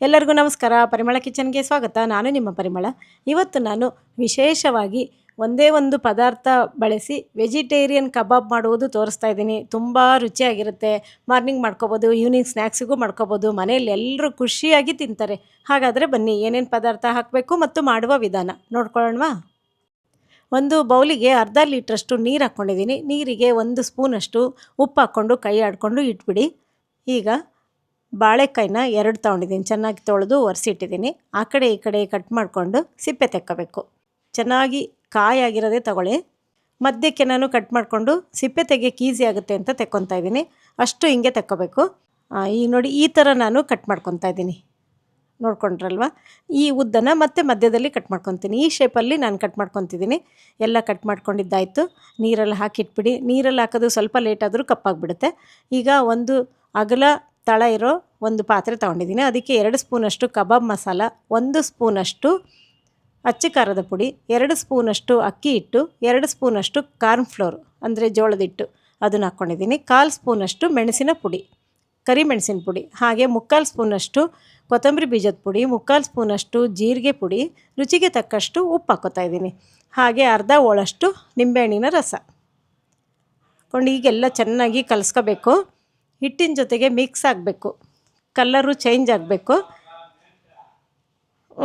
ಎಲ್ಲರಿಗೂ ನಮಸ್ಕಾರ. ಪರಿಮಳ ಕಿಚನ್ಗೆ ಸ್ವಾಗತ. ನಾನು ನಿಮ್ಮ ಪರಿಮಳ. ಇವತ್ತು ನಾನು ವಿಶೇಷವಾಗಿ ಒಂದೇ ಒಂದು ಪದಾರ್ಥ ಬಳಸಿ ವೆಜಿಟೇರಿಯನ್ ಕಬಾಬ್ ಮಾಡುವುದು ತೋರಿಸ್ತಾ ಇದ್ದೀನಿ. ತುಂಬ ರುಚಿಯಾಗಿರುತ್ತೆ. ಮಾರ್ನಿಂಗ್ ಮಾಡ್ಕೋಬೋದು, ಈವ್ನಿಂಗ್ ಸ್ನ್ಯಾಕ್ಸಿಗೂ ಮಾಡ್ಕೋಬೋದು. ಮನೆಯಲ್ಲಿ ಎಲ್ಲರೂ ಖುಷಿಯಾಗಿ ತಿಂತಾರೆ. ಹಾಗಾದರೆ ಬನ್ನಿ, ಏನೇನು ಪದಾರ್ಥ ಹಾಕಬೇಕು ಮತ್ತು ಮಾಡುವ ವಿಧಾನ ನೋಡ್ಕೊಳ್ಳೋಣವಾ? ಒಂದು ಬೌಲಿಗೆ ಅರ್ಧ ಲೀಟ್ರಷ್ಟು ನೀರು ಹಾಕ್ಕೊಂಡಿದ್ದೀನಿ. ನೀರಿಗೆ 1 ಸ್ಪೂನಷ್ಟು ಉಪ್ಪು ಹಾಕ್ಕೊಂಡು ಕೈ ಆಡಿಕೊಂಡು ಇಟ್ಬಿಡಿ. ಈಗ ಬಾಳೆಕಾಯಿನ 2 ತೊಗೊಂಡಿದ್ದೀನಿ. ಚೆನ್ನಾಗಿ ತೊಳೆದು ಒರೆಸಿಟ್ಟಿದ್ದೀನಿ. ಆ ಕಡೆ ಈ ಕಡೆ ಕಟ್ ಮಾಡಿಕೊಂಡು ಸಿಪ್ಪೆ ತೆಕ್ಕೋಬೇಕು. ಚೆನ್ನಾಗಿ ಕಾಯಾಗಿರೋದೇ ತಗೊಳ್ಳಿ. ಮಧ್ಯಕ್ಕೆ ನಾನು ಕಟ್ ಮಾಡಿಕೊಂಡು ಸಿಪ್ಪೆ ತೆಗಿಯೋಕ್ಕೆ ಈಸಿ ಆಗುತ್ತೆ ಅಂತ ತೆಕ್ಕೊತಾ ಇದ್ದೀನಿ. ಅಷ್ಟು ಹಿಂಗೆ ತೆಕ್ಕೋಬೇಕು. ಈಗ ನೋಡಿ, ಈ ಥರ ನಾನು ಕಟ್ ಮಾಡ್ಕೊತಾ ಇದ್ದೀನಿ. ನೋಡ್ಕೊಂಡ್ರಲ್ವ? ಈ ಉದ್ದನ ಮತ್ತೆ ಮಧ್ಯದಲ್ಲಿ ಕಟ್ ಮಾಡ್ಕೊತೀನಿ. ಈ ಶೇಪಲ್ಲಿ ನಾನು ಕಟ್ ಮಾಡ್ಕೊತಿದ್ದೀನಿ. ಎಲ್ಲ ಕಟ್ ಮಾಡ್ಕೊಂಡಿದ್ದಾಯಿತು. ನೀರಲ್ಲಿ ಹಾಕಿಟ್ಬಿಡಿ. ನೀರಲ್ಲಿ ಹಾಕೋದು ಸ್ವಲ್ಪ ಲೇಟ್ ಆದರೂ ಕಪ್ಪಾಗಿಬಿಡುತ್ತೆ. ಈಗ ಒಂದು ಅಗಲ ತಳ ಇರೋ ಒಂದು ಪಾತ್ರೆ ತೊಗೊಂಡಿದ್ದೀನಿ. ಅದಕ್ಕೆ 2 ಸ್ಪೂನಷ್ಟು ಕಬಾಬ್ ಮಸಾಲ, 1 ಸ್ಪೂನಷ್ಟು ಅಚ್ಚ ಖಾರದ ಪುಡಿ, 2 ಸ್ಪೂನಷ್ಟು ಅಕ್ಕಿ ಹಿಟ್ಟು, 2 ಸ್ಪೂನಷ್ಟು ಕಾರ್ನ್ಫ್ಲೋರ್ ಅಂದರೆ ಜೋಳದ ಹಿಟ್ಟು ಅದನ್ನು ಹಾಕ್ಕೊಂಡಿದ್ದೀನಿ. 1/4 ಸ್ಪೂನಷ್ಟು ಮೆಣಸಿನ ಪುಡಿ, ಕರಿಮೆಣಸಿನ ಪುಡಿ, ಹಾಗೆ 3/4 ಸ್ಪೂನಷ್ಟು ಕೊತ್ತಂಬರಿ ಬೀಜದ ಪುಡಿ, 3/4 ಸ್ಪೂನಷ್ಟು ಜೀರಿಗೆ ಪುಡಿ, ರುಚಿಗೆ ತಕ್ಕಷ್ಟು ಉಪ್ಪು ಹಾಕ್ಕೋತಾ ಇದ್ದೀನಿ. ಹಾಗೆ ಅರ್ಧ ಹೋಳಷ್ಟು ನಿಂಬೆಹಣ್ಣಿನ ರಸ ಹಾಕ್ಕೊಂಡು ಈಗೆಲ್ಲ ಚೆನ್ನಾಗಿ ಕಲಿಸ್ಕೋಬೇಕು. ಹಿಟ್ಟಿನ ಜೊತೆಗೆ ಮಿಕ್ಸ್ ಆಗಬೇಕು. ಕಲ್ಲರು ಚೇಂಜ್ ಆಗಬೇಕು.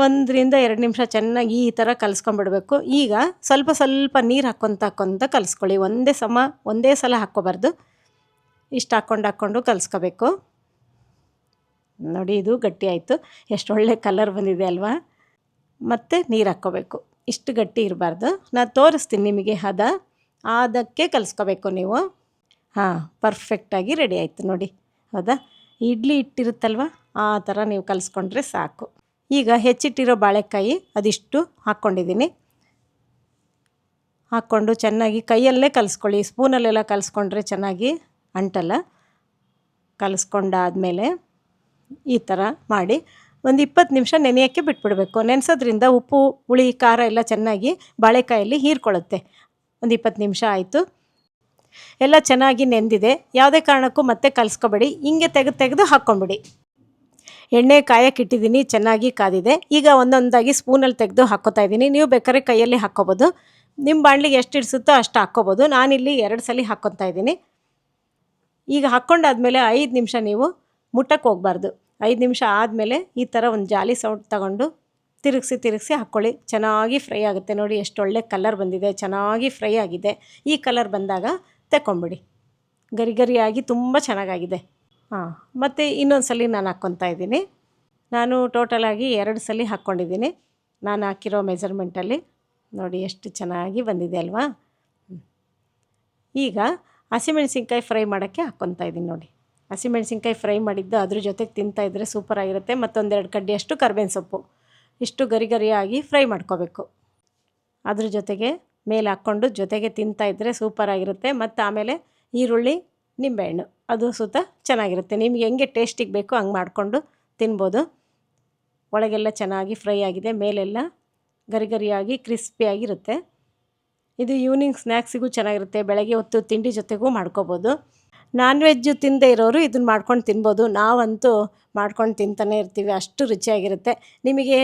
1-2 ನಿಮಿಷ ಚೆನ್ನಾಗಿ ಈ ಥರ ಕಲಿಸ್ಕೊಂಬಿಡ್ಬೇಕು. ಈಗ ಸ್ವಲ್ಪ ಸ್ವಲ್ಪ ನೀರು ಹಾಕ್ಕೊತ ಕಲಿಸ್ಕೊಳ್ಳಿ. ಒಂದೇ ಸಲ ಹಾಕ್ಕೋಬಾರ್ದು. ಇಷ್ಟು ಹಾಕ್ಕೊಂಡು ಕಲಿಸ್ಕೋಬೇಕು. ನೋಡಿ, ಇದು ಗಟ್ಟಿ ಆಯಿತು. ಎಷ್ಟು ಒಳ್ಳೆ ಕಲರ್ ಬಂದಿದೆ ಅಲ್ವಾ? ಮತ್ತು ನೀರು ಹಾಕ್ಕೋಬೇಕು. ಇಷ್ಟು ಗಟ್ಟಿ ಇರಬಾರ್ದು. ನಾನು ತೋರಿಸ್ತೀನಿ ನಿಮಗೆ ಅದಕ್ಕೆ ಕಲಿಸ್ಕೋಬೇಕು ನೀವು. ಪರ್ಫೆಕ್ಟಾಗಿ ರೆಡಿ ಆಯಿತು ನೋಡಿ. ಹೌದಾ? ಇಡ್ಲಿ ಹಿಟ್ಟಿರುತ್ತಲ್ವ, ಆ ಥರ ನೀವು ಕಲಿಸ್ಕೊಂಡ್ರೆ ಸಾಕು. ಈಗ ಹೆಚ್ಚಿಟ್ಟಿರೋ ಬಾಳೆಕಾಯಿ ಅದಿಷ್ಟು ಹಾಕ್ಕೊಂಡಿದ್ದೀನಿ. ಹಾಕ್ಕೊಂಡು ಚೆನ್ನಾಗಿ ಕೈಯಲ್ಲೇ ಕಲಿಸ್ಕೊಳ್ಳಿ. ಸ್ಪೂನಲ್ಲೆಲ್ಲ ಕಲಿಸ್ಕೊಂಡ್ರೆ ಚೆನ್ನಾಗಿ ಅಂಟಲ್ಲ. ಕಲಿಸ್ಕೊಂಡಾದಮೇಲೆ ಈ ಥರ ಮಾಡಿ ಒಂದು 20 ನಿಮಿಷ ನೆನೆಯೋಕ್ಕೆ ಬಿಟ್ಬಿಡಬೇಕು. ನೆನೆಸೋದ್ರಿಂದ ಉಪ್ಪು, ಹುಳಿ, ಖಾರ ಎಲ್ಲ ಚೆನ್ನಾಗಿ ಬಾಳೆಕಾಯಲ್ಲಿ ಹೀರ್ಕೊಳ್ಳುತ್ತೆ. ಒಂದು 20 ನಿಮಿಷ ಆಯಿತು. ಎಲ್ಲ ಚೆನ್ನಾಗಿ ನೆಂದಿದೆ. ಯಾವುದೇ ಕಾರಣಕ್ಕೂ ಮತ್ತೆ ಕಲಿಸ್ಕೊಬೇಡಿ. ಹಿಂಗೆ ತೆಗೆದು ಹಾಕ್ಕೊಂಬಿಡಿ. ಎಣ್ಣೆ ಕಾಯಕ್ಕೆ ಇಟ್ಟಿದ್ದೀನಿ. ಚೆನ್ನಾಗಿ ಕಾದಿದೆ. ಈಗ ಒಂದೊಂದಾಗಿ ಸ್ಪೂನಲ್ಲಿ ತೆಗೆದು ಹಾಕ್ಕೋತಾ ಇದ್ದೀನಿ. ನೀವು ಬೇಕಾದ್ರೆ ಕೈಯಲ್ಲಿ ಹಾಕ್ಕೋಬೋದು. ನಿಮ್ಮ ಬಾಣಲಿಗೆ ಎಷ್ಟು ಇಡಿಸುತ್ತೋ ಅಷ್ಟು ಹಾಕ್ಕೋಬೋದು. ನಾನಿಲ್ಲಿ 2 ಸಲ ಹಾಕ್ಕೊತಾ ಇದ್ದೀನಿ. ಈಗ ಹಾಕ್ಕೊಂಡಾದ್ಮೇಲೆ 5 ನಿಮಿಷ ನೀವು ಮುಟ್ಟಕ್ಕೆ ಹೋಗಬಾರ್ದು. 5 ನಿಮಿಷ ಆದಮೇಲೆ ಈ ಥರ ಒಂದು ಜಾಲಿ ಸೌಟ್ ತಗೊಂಡು ತಿರುಗಿಸಿ ಹಾಕ್ಕೊಳ್ಳಿ. ಚೆನ್ನಾಗಿ ಫ್ರೈ ಆಗುತ್ತೆ. ನೋಡಿ, ಎಷ್ಟು ಒಳ್ಳೆ ಕಲರ್ ಬಂದಿದೆ. ಚೆನ್ನಾಗಿ ಫ್ರೈ ಆಗಿದೆ. ಈ ಕಲರ್ ಬಂದಾಗ ತೆಕ್ಕೊಂಬಿಡಿ. ಗರಿಯಾಗಿ ತುಂಬ ಚೆನ್ನಾಗಾಗಿದೆ. ಮತ್ತು ಇನ್ನೊಂದು ಸಲ ನಾನು ಹಾಕ್ಕೊತಾ ಇದ್ದೀನಿ. ನಾನು ಟೋಟಲಾಗಿ 2 ಸಲ ಹಾಕ್ಕೊಂಡಿದ್ದೀನಿ. ನಾನು ಹಾಕಿರೋ ಮೆಜರ್ಮೆಂಟಲ್ಲಿ ನೋಡಿ ಎಷ್ಟು ಚೆನ್ನಾಗಿ ಬಂದಿದೆ ಅಲ್ವಾ? ಈಗ ಹಸಿಮೆಣ್ಸಿನ್ಕಾಯಿ ಫ್ರೈ ಮಾಡೋಕ್ಕೆ ಹಾಕ್ಕೊತಾ ಇದ್ದೀನಿ. ನೋಡಿ, ಹಸಿಮೆಣ್ಸಿನ್ಕಾಯಿ ಫ್ರೈ ಮಾಡಿದ್ದು ಅದ್ರ ಜೊತೆಗೆ ತಿಂತಾಯಿದ್ರೆ ಸೂಪರಾಗಿರುತ್ತೆ. ಮತ್ತೊಂದೆರಡು ಕಡ್ಡಿಯಷ್ಟು ಕರ್ಬೇವಿನ ಸೊಪ್ಪು ಇಷ್ಟು ಗರಿಯಾಗಿ ಫ್ರೈ ಮಾಡ್ಕೋಬೇಕು. ಅದ್ರ ಜೊತೆಗೆ ಮೇಲೆ ಹಾಕ್ಕೊಂಡು ಜೊತೆಗೆ ತಿಂತಾಯಿದ್ರೆ ಸೂಪರಾಗಿರುತ್ತೆ. ಮತ್ತು ಆಮೇಲೆ ಈರುಳ್ಳಿ, ನಿಂಬೆಹಣ್ಣು ಅದು ಸುತ್ತ ಚೆನ್ನಾಗಿರುತ್ತೆ. ನಿಮ್ಗೆ ಹೆಂಗೆ ಟೇಸ್ಟಿಗೆ ಬೇಕೋ ಹಂಗೆ ಮಾಡಿಕೊಂಡು ತಿನ್ಬೋದು. ಒಳಗೆಲ್ಲ ಚೆನ್ನಾಗಿ ಫ್ರೈ ಆಗಿದೆ. ಮೇಲೆಲ್ಲ ಗರಿಯಾಗಿ ಕ್ರಿಸ್ಪಿಯಾಗಿರುತ್ತೆ. ಇದು ಈವ್ನಿಂಗ್ ಸ್ನ್ಯಾಕ್ಸಿಗೂ ಚೆನ್ನಾಗಿರುತ್ತೆ. ಬೆಳಗ್ಗೆ ಹೊತ್ತು ತಿಂಡಿ ಜೊತೆಗೂ ಮಾಡ್ಕೋಬೋದು. ನಾನ್ ವೆಜ್ಜು ತಿನ್ನದೇ ಇರೋರು ಇದನ್ನು ಮಾಡ್ಕೊಂಡು ತಿನ್ಬೋದು. ನಾವಂತೂ ಮಾಡ್ಕೊಂಡು ತಿಂತಾನೆ ಇರ್ತೀವಿ. ಅಷ್ಟು ರುಚಿಯಾಗಿರುತ್ತೆ. ನಿಮಗೆ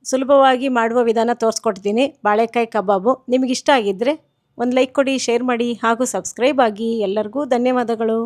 ಸುಲಭವಾಗಿ ಮಾಡುವ ವಿಧಾನ ತೋರಿಸ್ಕೊಡ್ತೀನಿ. ಬಾಳೆಕಾಯಿ ಕಬಾಬು ನಿಮಗಿಷ್ಟ ಆಗಿದ್ದರೆ ಒಂದು ಲೈಕ್ ಕೊಡಿ, ಶೇರ್ ಮಾಡಿ ಹಾಗೂ ಸಬ್ಸ್ಕ್ರೈಬ್ ಆಗಿ. ಎಲ್ಲರಿಗೂ ಧನ್ಯವಾದಗಳು.